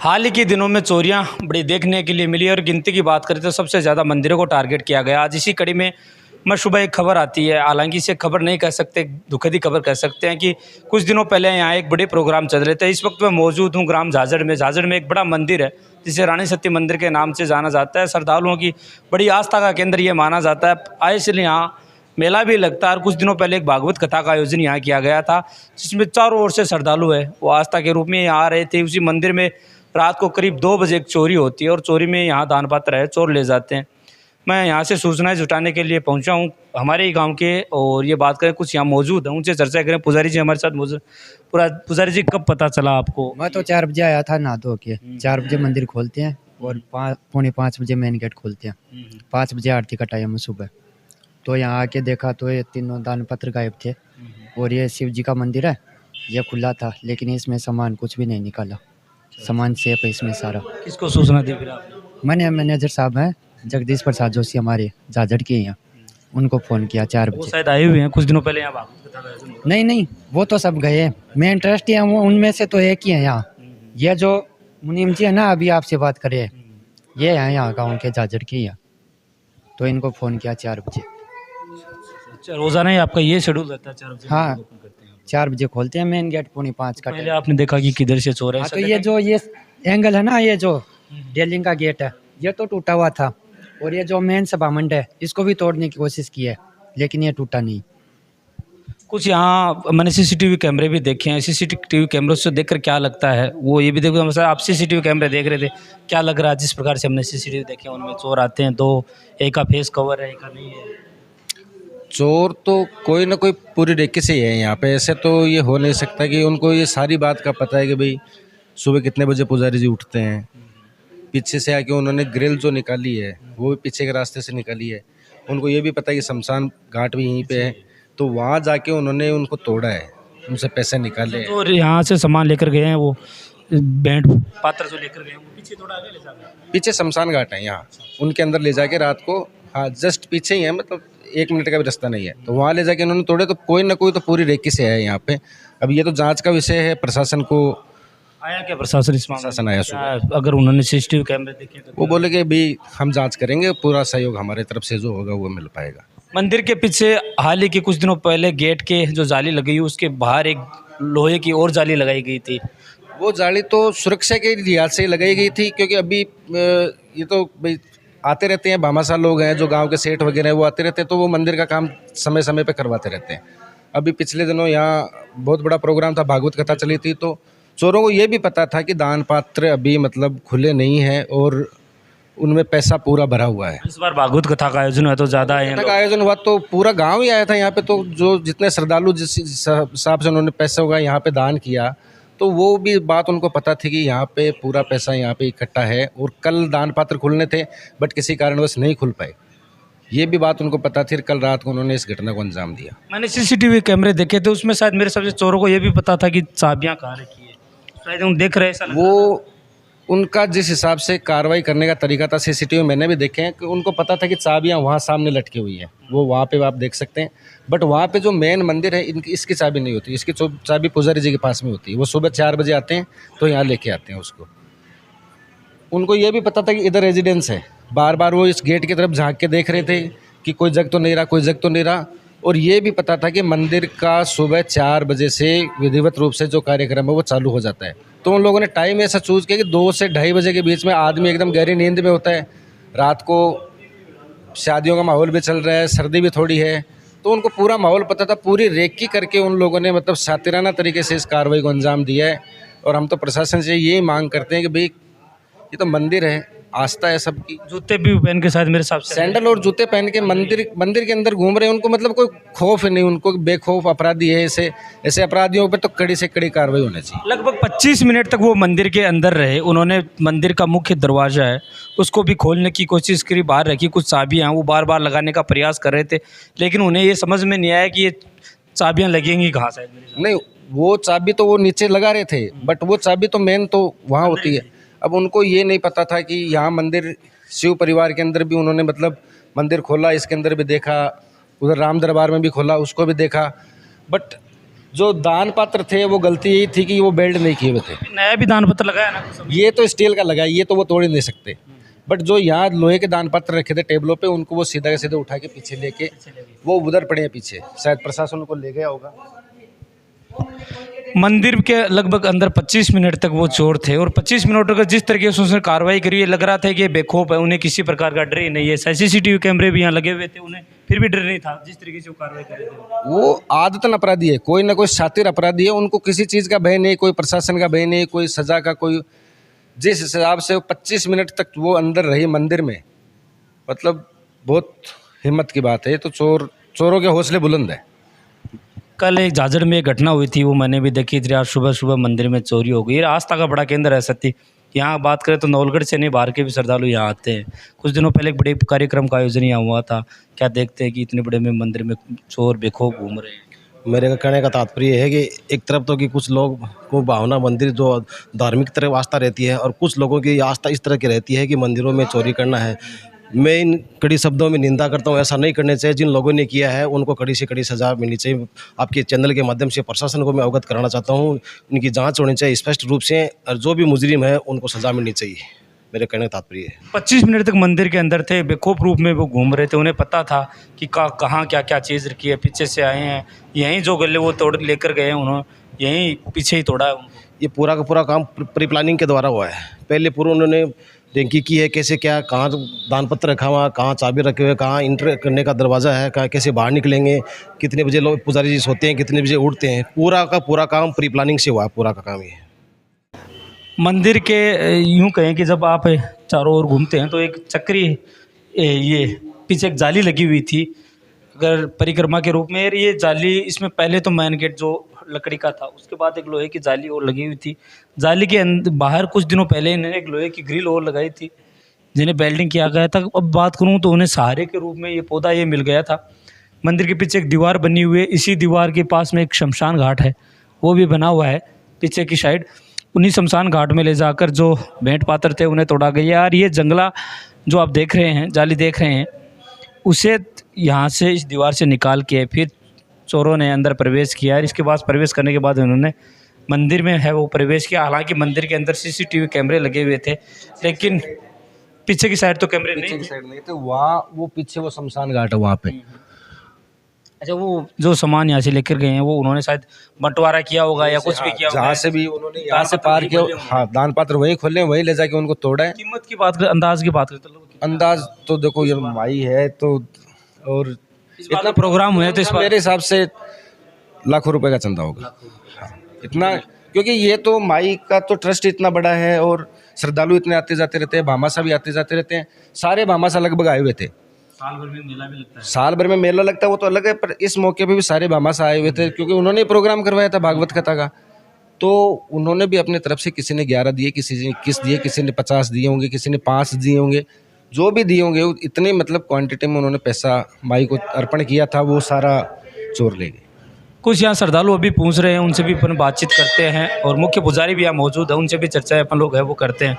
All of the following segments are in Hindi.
हाल ही के दिनों में चोरियां बड़ी देखने के लिए मिली और गिनती की बात करें तो सबसे ज़्यादा मंदिरों को टारगेट किया गया। आज इसी कड़ी में मैं सुबह एक खबर आती है, हालांकि इसे खबर नहीं कह सकते, दुखद ही खबर कह सकते हैं कि कुछ दिनों पहले यहाँ एक बड़े प्रोग्राम चल रहे थे। इस वक्त मैं मौजूद हूँ ग्राम झाझड़ में। झाझड़ में एक बड़ा मंदिर है जिसे रानी सती मंदिर के नाम से जाना जाता है। श्रद्धालुओं की बड़ी आस्था का केंद्र ये माना जाता है। आए इसलिए यहाँ मेला भी लगता है और कुछ दिनों पहले एक भागवत कथा का आयोजन यहाँ किया गया था, जिसमें चारों ओर से श्रद्धालु है वो आस्था के रूप में यहाँ आ रहे थे। उसी मंदिर में रात को करीब 2 बजे एक चोरी होती है और चोरी में यहाँ दान पात्र है, चोर ले जाते हैं। मैं यहाँ से सूचनाएं जुटाने के लिए पहुँचा हूँ हमारे ही गांव के, और ये बात करें कुछ यहाँ मौजूद हैं उनसे चर्चा करें। पुजारी जी हमारे साथ मौजूद। पूरा पुजारी जी, कब पता चला आपको? मैं तो 4 बजे आया था नहा धो के। 4 बजे मंदिर खोलते हैं और 4:45 बजे मेन गेट खोलते हैं। 5 बजे आरती का टाइम है सुबह। तो यहाँ आके देखा तो ये तीनों दान पत्र गायब थे और ये शिव जी का मंदिर है, ये खुला था, लेकिन इसमें सामान कुछ भी नहीं निकाला। सामान सेफ है इसमें सारा। किसको सूचना दी फिर आपने? मैंने मैनेजर साहब हैं जगदीश प्रसाद जोशी, हमारे झाझड़ के यहाँ, उनको फ़ोन किया 4 वो बजे। शायद आए हुए हैं कुछ दिनों पहले यहाँ भागवत कथा का आयोजन हुआ। नहीं, वो तो सब गए। मैं इंटरेस्ट है वो उनमें से तो एक ही है यहाँ। ये जो मुनीम जी है ना, अभी आपसे बात करे, ये है यहाँ गाँव के झाझड़ के यहाँ। तो इनको फ़ोन किया 4 बजे। अच्छा, रोजाना ही आपका ये शेड्यूल रहता है 4 बजे? हाँ, ओपन करते हैं आप। 4 बजे खोलते हैं मेन गेट, 4:45 का पहले टाइम। आपने देखा कि किधर से चोर है? हाँ, तो ये जो ये एंगल है ना, ये जो रेलिंग का गेट है, ये तो टूटा हुआ था। और ये जो मेन सभा मंडप है, इसको भी तोड़ने की कोशिश की है, लेकिन ये टूटा नहीं। कुछ यहाँ मैंने सीसीटीवी कैमरे भी देखे हैं। सीसीटीवी कैमरों से देखकर क्या लगता है, वो ये भी देखो, मतलब आप सीसीटीवी कैमरे देख रहे थे, क्या लग रहा है जिस प्रकार से हमने सीसीटीवी देखे उनमें चोर आते हैं, दो, एक का फेस कवर है, एक का नहीं है? चोर तो कोई ना कोई पूरी रेके से ही है यहाँ पे। ऐसे तो ये हो नहीं सकता कि उनको ये सारी बात का पता है कि भाई सुबह कितने बजे पुजारी जी उठते हैं। पीछे से आके उन्होंने ग्रिल जो निकाली है वो भी पीछे के रास्ते से निकाली है। उनको ये भी पता है कि शमशान घाट भी यहीं पे है, तो वहाँ जाके उन्होंने उनको तोड़ा है, उनसे पैसे निकाले हैं। तो यहाँ से सामान लेकर गए हैं, वो बैंड पात्र जो लेकर गए हैं वो पीछे थोड़ा आगे ले जाते हैं। पीछे शमशान घाट है यहाँ, उनके अंदर ले जाके रात को, हाँ जस्ट पीछे ही है, मतलब 1 मिनट का भी रास्ता नहीं है, तो वहाँ ले जाके उन्होंने तोड़े। तो कोई ना कोई तो पूरी रेकी से है यहाँ पे। अब ये तो जांच का विषय है, प्रशासन को। आया क्या प्रशासन इस मामले में? प्रशासन आया क्या अगर उन्होंने सीसीटीवी कैमरे देखे तो? वो बोले कि भाई हम जांच करेंगे, पूरा सहयोग हमारे तरफ से जो होगा वो मिल पाएगा। मंदिर के पीछे हाल ही के कुछ दिनों पहले गेट के जो जाली लगी हुई उसके बाहर एक लोहे की और जाली लगाई गई थी। वो जाली तो सुरक्षा के लिहाज से लगाई गई थी, क्योंकि अभी ये तो भाई आते रहते हैं, भामाशाह लोग हैं जो गांव के सेठ वगैरह हैं, वो आते रहते हैं, तो वो मंदिर का काम समय समय पे करवाते रहते हैं। अभी पिछले दिनों यहाँ बहुत बड़ा प्रोग्राम था, भागवत कथा चली थी, तो चोरों को ये भी पता था कि दान पात्र अभी मतलब खुले नहीं हैं और उनमें पैसा पूरा भरा हुआ है। इस बार भागवत कथा का आयोजन हुआ तो ज़्यादा है कथा का आयोजन हुआ तो पूरा गांव ही आया था यहाँ पे। तो जो जितने श्रद्धालु जिस हिसाब से उन्होंने पैसा होगा यहाँ पे दान किया, तो वो भी बात उनको पता थी कि यहाँ पे पूरा पैसा यहाँ पे इकट्ठा है। और कल दान पात्र खुलने थे बट किसी कारणवश नहीं खुल पाए, ये भी बात उनको पता थी। कल रात को उन्होंने इस घटना को अंजाम दिया। मैंने सीसीटीवी कैमरे देखे थे, उसमें शायद मेरे सबसे चोरों को ये भी पता था कि चाबियाँ कहाँ रखी है, शायद हम देख रहे हैं ऐसा लग रहा है। वो उनका जिस हिसाब से कार्रवाई करने का तरीका था, सीसीटीवी मैंने भी देखे हैं, कि उनको पता था कि चाबियां वहाँ सामने लटकी हुई हैं, वो वहाँ पे आप देख सकते हैं। बट वहाँ पे जो मेन मंदिर है इनकी इसकी चाबी नहीं होती, इसकी चाबी पुजारी जी के पास में होती है। वो सुबह 4 बजे आते हैं तो यहाँ लेके आते हैं उसको। उनको ये भी पता था कि इधर रेजिडेंस है, बार बार वो इस गेट की तरफ झाँक के देख रहे थे कि कोई जग तो नहीं रहा, कोई जग तो नहीं रहा। और ये भी पता था कि मंदिर का सुबह 4 बजे से विधिवत रूप से जो कार्यक्रम है वो चालू हो जाता है। तो उन लोगों ने टाइम ऐसा चूज़ किया कि 2 से 2:30 बजे के बीच में आदमी एकदम गहरी नींद में होता है। रात को शादियों का माहौल भी चल रहा है, सर्दी भी थोड़ी है, तो उनको पूरा माहौल पता था। पूरी रेकी करके उन लोगों ने मतलब शातिराना तरीके से इस कार्रवाई को अंजाम दिया है। और हम तो प्रशासन से यही मांग करते हैं कि भाई ये तो मंदिर है, आस्था है सबकी। जूते भी पहन के शायद मेरे हिसाब से सैंडल और जूते पहन के मंदिर के अंदर घूम रहे हैं, उनको मतलब कोई खौफ नहीं, उनको बेखौफ अपराधी है। ऐसे अपराधियों पर तो कड़ी से कड़ी कार्रवाई होनी चाहिए। लगभग 25 मिनट तक वो मंदिर के अंदर रहे। उन्होंने मंदिर का मुख्य दरवाज़ा है उसको भी खोलने की कोशिश करी, बाहर रखी, कुछ चाबियाँ वो बार बार लगाने का प्रयास कर रहे थे, लेकिन उन्हें ये समझ में नहीं आया कि ये चाबियाँ लगेंगी कहाँ शायद मेरे हिसाब से। नहीं, वो चाबी तो वो नीचे लगा रहे थे, बट वो चाबी तो मेन तो वहाँ होती है। अब उनको ये नहीं पता था कि यहाँ मंदिर शिव परिवार के अंदर भी उन्होंने मतलब मंदिर खोला, इसके अंदर भी देखा, उधर राम दरबार में भी खोला, उसको भी देखा। बट जो दान पात्र थे वो गलती यही थी कि वो बेल्ट नहीं किए हुए थे। नया भी दान पत्र लगाया ना कुछ? ये तो स्टील का लगा है, ये तो वो तोड़ ही नहीं सकते। बट जो यहाँ लोहे के दान पत्र रखे थे टेबलों पे, उनको वो सीधा के सीधे उठा के पीछे लेके वो उधर पड़े हैं पीछे, शायद प्रशासन उनको ले गया होगा। मंदिर के लगभग अंदर 25 मिनट तक वो चोर थे और 25 मिनट तक जिस तरीके से उसने कार्रवाई करी है, लग रहा था कि ये बेखौफ है, उन्हें किसी प्रकार का डर ही नहीं है। सीसीटीवी कैमरे भी यहाँ लगे हुए थे, उन्हें फिर भी डर नहीं था जिस तरीके से वो कार्रवाई कर रहे थे। वो आदतन अपराधी है, कोई ना कोई शातिर अपराधी है, उनको किसी चीज़ का भय नहीं, कोई प्रशासन का भय नहीं, कोई सजा का कोई। जिस हिसाब से 25 मिनट तक वो अंदर रही मंदिर में, मतलब बहुत हिम्मत की बात है। ये तो चोरों के हौसले बुलंद है। कल एक झाझड़ में एक घटना हुई थी, वो मैंने भी देखी थी। आज सुबह सुबह मंदिर में चोरी हो गई। ये आस्था का बड़ा केंद्र है सत्ती। यहाँ बात करें तो नौलगढ़ से नहीं, बाहर के भी श्रद्धालु यहाँ आते हैं। कुछ दिनों पहले एक बड़े कार्यक्रम का आयोजन यहाँ हुआ था। क्या देखते हैं कि इतने बड़े में मंदिर में चोर बेखौफ घूम रहे हैं? मेरे का कहने का तात्पर्य है कि एक तरफ तो कि कुछ लोग को भावना मंदिर जो धार्मिक तरफ आस्था रहती है, और कुछ लोगों की आस्था इस तरह की रहती है कि मंदिरों में चोरी करना है। मैं इन कड़ी शब्दों में निंदा करता हूँ, ऐसा नहीं करने चाहिए। जिन लोगों ने किया है उनको कड़ी से कड़ी सज़ा मिलनी चाहिए। आपके चैनल के माध्यम से प्रशासन को मैं अवगत कराना चाहता हूँ, इनकी जांच होनी चाहिए स्पष्ट रूप से, और जो भी मुजरिम है उनको सज़ा मिलनी चाहिए। मेरे कहने का तात्पर्य है। 25 मिनट तक मंदिर के अंदर थे, बेखौफ रूप में वो घूम रहे थे। उन्हें पता था कि कहाँ क्या क्या चीज़ रखी है। पीछे से आए हैं, यहीं जो गले वो तोड़ लेकर गए हैं, उन्होंने यहीं पीछे ही तोड़ा है उनको। ये पूरा का पूरा काम प्री प्लानिंग के द्वारा हुआ है। पहले पूरा उन्होंने रेंकी की है, कैसे क्या, कहाँ दान पत्र रखा हुआ, कहाँ चाबी रखे हुए, कहाँ इंटर करने का दरवाज़ा है, कहाँ कैसे बाहर निकलेंगे, कितने बजे लोग पुजारी जी सोते हैं, कितने बजे उठते हैं। पूरा का पूरा काम प्री प्लानिंग से हुआ है। पूरा का काम ये मंदिर के यूं कहें कि जब आप चारों ओर घूमते हैं तो एक चक्री ये पीछे एक जाली लगी हुई थी अगर परिक्रमा के रूप में। ये जाली, इसमें पहले तो मेन गेट जो लकड़ी का था, उसके बाद एक लोहे की जाली और लगी हुई थी। जाली के अंदर बाहर कुछ दिनों पहले इन्होंने एक लोहे की ग्रिल और लगाई थी जिन्हें बेल्डिंग किया गया था। अब बात करूं तो उन्हें सहारे के रूप में ये पौधा ये मिल गया था। मंदिर के पीछे एक दीवार बनी हुई है, इसी दीवार के पास में एक शमशान घाट है, वो भी बना हुआ है पीछे की साइड। उन्हीं शमशान घाट में ले जाकर जो भेंट पात्र थे उन्हें तोड़ा गया। यार ये जंगला जो आप देख रहे हैं, जाली देख रहे हैं, उसे यहाँ से इस दीवार से निकाल के फिर चोरों ने अंदर प्रवेश किया। इसके बाद प्रवेश करने के बाद उन्होंने मंदिर में है वो प्रवेश किया। हालांकि मंदिर के अंदर सीसीटीवी कैमरे लगे हुए थे, लेकिन पीछे की साइड तो कैमरे नहीं थे। वहाँ वो पीछे वो शमशान घाट है वहाँ पे। अच्छा, वो जो सामान यहाँ से लेकर गए हैं वो उन्होंने शायद बंटवारा किया होगा या कुछ भी किया होगा। जहाँ से भी उन्होंने यहाँ से पार किया, हाँ, दान पात्र वहीं खोले, वहीं ले जाके उनको तोड़ा है। कीमत की बात कर, अंदाज की बात करते लोग, अंदाज तो देखो ये माई है तो, और इतना प्रोग्राम हुआ है तो इस बार मेरे हिसाब से लाखों रुपए का चंदा होगा। हाँ, इतना, क्योंकि ये तो माई का तो ट्रस्ट इतना बड़ा है और श्रद्धालु इतने आते जाते रहते हैं। भामाशाह भी आते जाते रहते हैं, सारे भामाशाह लगभग आए हुए थे। साल भर में मेला भी लगता है। साल भर में मेला लगता है वो तो अलग है, पर इस मौके पे भी सारे भामाशाह आए हुए थे क्योंकि उन्होंने प्रोग्राम करवाया था भागवत कथा का। तो उन्होंने भी अपनी तरफ से, किसी ने 11 दिए, किसी ने 21 दिए, किसी ने 50 दिए होंगे, किसी ने 5 दिए होंगे, जो भी दिए होंगे इतने मतलब क्वांटिटी में उन्होंने पैसा माई को अर्पण किया था, वो सारा चोर ले गए। कुछ यहाँ श्रद्धालु अभी पूछ रहे हैं, उनसे भी अपन बातचीत करते हैं और मुख्य पुजारी भी यहाँ मौजूद है, उनसे भी चर्चा अपन लोग है वो करते हैं।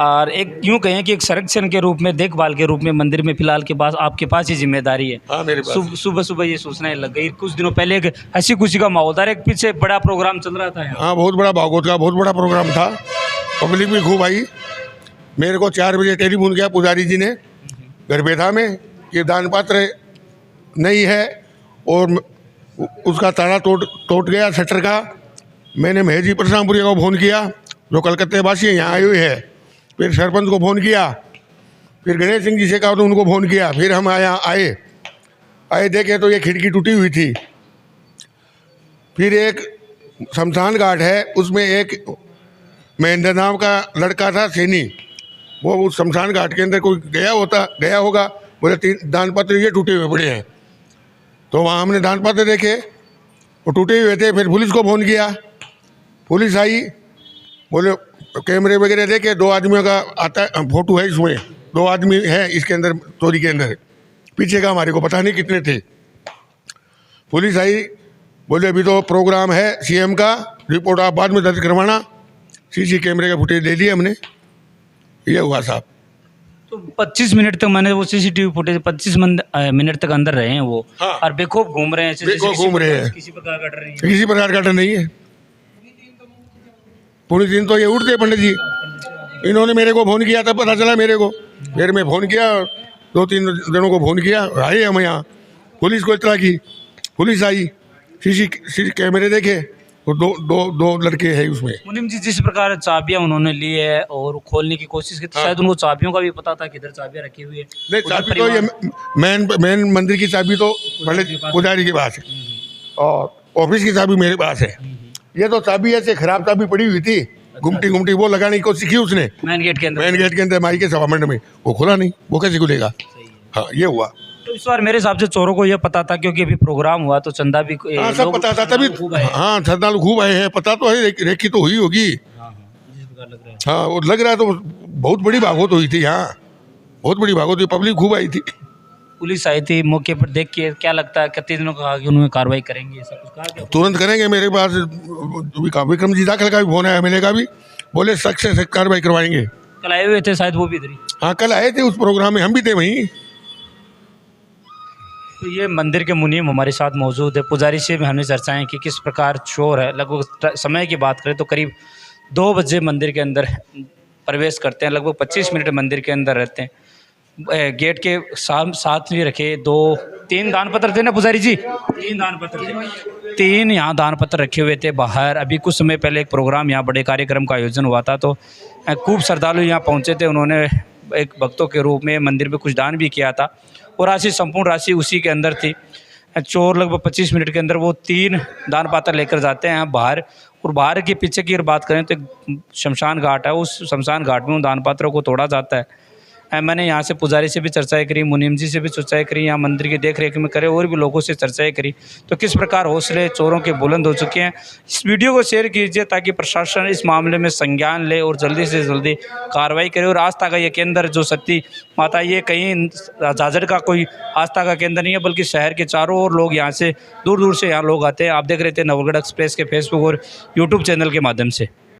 और एक यूँ कहें कि एक संरक्षण के रूप में, देखभाल के रूप में मंदिर में फिलहाल के पास आपके पास ही जिम्मेदारी है। हाँ, मेरे पास। सुबह सुबह ये सूचनाएं लग गई। कुछ दिनों पहले एक हंसी खुशी का माहौल था, एक पीछे बड़ा प्रोग्राम चल रहा था यहाँ। हाँ, बहुत बड़ा भागवत का बहुत बड़ा प्रोग्राम था, पब्लिक भी खूब आई। मेरे को 4 बजे टेलीफोन किया पुजारी जी ने, घर पे था मैं, कि दान पात्र नहीं है और उसका ताला टूट गया शटर का। मैंने महेश परशामपुरिया को फ़ोन किया जो कलकत्ते वासी यहाँ आए हुए हैं, फिर सरपंच को फ़ोन किया, फिर गणेश सिंह जी से कहा तो उनको फ़ोन किया, फिर हम आए देखे तो ये खिड़की टूटी हुई थी। फिर एक शमशान घाट है, उसमें एक महेंद्र नाम का लड़का था सैनी, वो उस शमशान घाट के अंदर कोई गया होगा, बोले 3 दान पत्र ये टूटे हुए पड़े हैं। तो वहाँ हमने दान पत्र देखे, वो टूटे हुए थे। फिर पुलिस को फ़ोन किया, पुलिस आई, बोले कैमरे वगैरह देखे, 2 आदमियों का आता फोटो है, इसमें 2 आदमी है इसके अंदर, चोरी के अंदर। पीछे का हमारे को पता नहीं कितने थे। पुलिस आई, बोले अभी तो प्रोग्राम है सीएम का, रिपोर्ट आप बाद में दर्ज करवाना। सीसी कैमरे का फुटेज ले लिया हमने। ये हुआ साहब। तो 25 मिनट तक मैंने वो सीसीटीवी फुटेज 25 मिनट तक अंदर रहे हैं वो, हाँ। और बेखौफ घूम रहे हैं, ऐसे बेखौफ जैसे घूम रहे हैं। किसी प्रकार का डर नहीं है। किसी प्रकार का डर नहीं है। पूरी दिन तो ये उठते हैं पंडित जी। इन्होंने मेरे को फ़ोन किया तब पता चला मेरे को, फिर मैं फ़ोन किया, 2-3 जनों को फ़ोन किया, आए हम यहाँ, पुलिस को इतला की, पुलिस आई, सीसी कैमरे देखे, तो दो लड़के हैं उसमें। मुनीम जी, जिस प्रकार चाबियां उन्होंने ली है और खोलने की कोशिश की, तो शायद उनको चाबियों का भी पता था किधर चाबियां रखी हुई है। नहीं, उधर चाबी तो ये मेन मंदिर की चाबी तो पंडित पुजारी के पास है, और ऑफिस की चाबी मेरे पास है। ये तो चाबी ऐसे खराब चाबी पड़ी हुई थी, घूमती घूमती वो लगाने की कोशिश की उसने मेन गेट के अंदर। मेन गेट के अंदर माई के सभामंडप में, वो खुला नहीं, वो कैसे खुलेगा। हाँ, ये हुआ। तो इस बार मेरे हिसाब से चोरों को यह पता था, क्योंकि अभी प्रोग्राम हुआ तो चंदा भी हाँ, सब पता था तभी। हाँ, श्रद्धालु खूब आए हैं, पता तो है, रेखी तो हुई होगी। हाँ, वो लग रहा है, तो बहुत बड़ी भागवत हुई थी यहाँ, बहुत बड़ी भागवत हुई, पब्लिक खूब आई थी। पुलिस आई थी मौके पर, देख के क्या लगता है कितने दिनों कहा कि उन्होंने कार्रवाई करेंगे, ऐसा कुछ कहा क्या? तुरंत करेंगे। मेरे पास विक्रम जी दाखिल का भी फोन आया मिले का भी, बोले सख्त से सख्त कार्रवाई करवाएंगे। कल आए हुए थे शायद वो भी इधर ही। हाँ, कल आए थे उस प्रोग्राम में, हम भी थे वहीं। तो ये मंदिर के मुनीम हमारे साथ मौजूद है। पुजारी से भी हमने चर्चाएं कि किस प्रकार चोर है। लगभग समय की बात करें तो करीब 2 बजे मंदिर के अंदर प्रवेश करते हैं, लगभग 25 मिनट मंदिर के अंदर रहते हैं। गेट के साथ भी रखे 2-3 दान पत्र थे ना पुजारी जी, 3 दान पत्र थे, 3 यहाँ दान पत्र रखे हुए थे बाहर। अभी कुछ समय पहले एक प्रोग्राम यहाँ बड़े कार्यक्रम का आयोजन हुआ था, तो खूब श्रद्धालु यहाँ पहुँचे थे। उन्होंने एक भक्तों के रूप में मंदिर में कुछ दान भी किया था, और राशि संपूर्ण राशि उसी के अंदर थी। चोर लगभग 25 मिनट के अंदर वो 3 दान पात्र लेकर जाते हैं बाहर, और बाहर के पीछे की अगर बात करें तो एक शमशान घाट है, उस शमशान घाट में उन दान पात्रों को तोड़ा जाता है। मैंने यहाँ से पुजारी से भी चर्चाएं करी, मुनीम जी से भी चर्चाएं करी, यहाँ मंदिर की देख रेख में करे, और भी लोगों से चर्चाएं करी, तो किस प्रकार हौसले चोरों के बुलंद हो चुके हैं। इस वीडियो को शेयर कीजिए ताकि प्रशासन इस मामले में संज्ञान ले और जल्दी से जल्दी कार्रवाई करे। और आस्था का ये केंद्र जो सती माता, ये कहीं जाजड़ का कोई आस्था का केंद्र नहीं है, बल्कि शहर के चारों ओर लोग यहाँ से दूर दूर से यहाँ लोग आते हैं। आप देख रहे थे नवगढ़ एक्सप्रेस के फेसबुक और यूट्यूब चैनल के माध्यम से।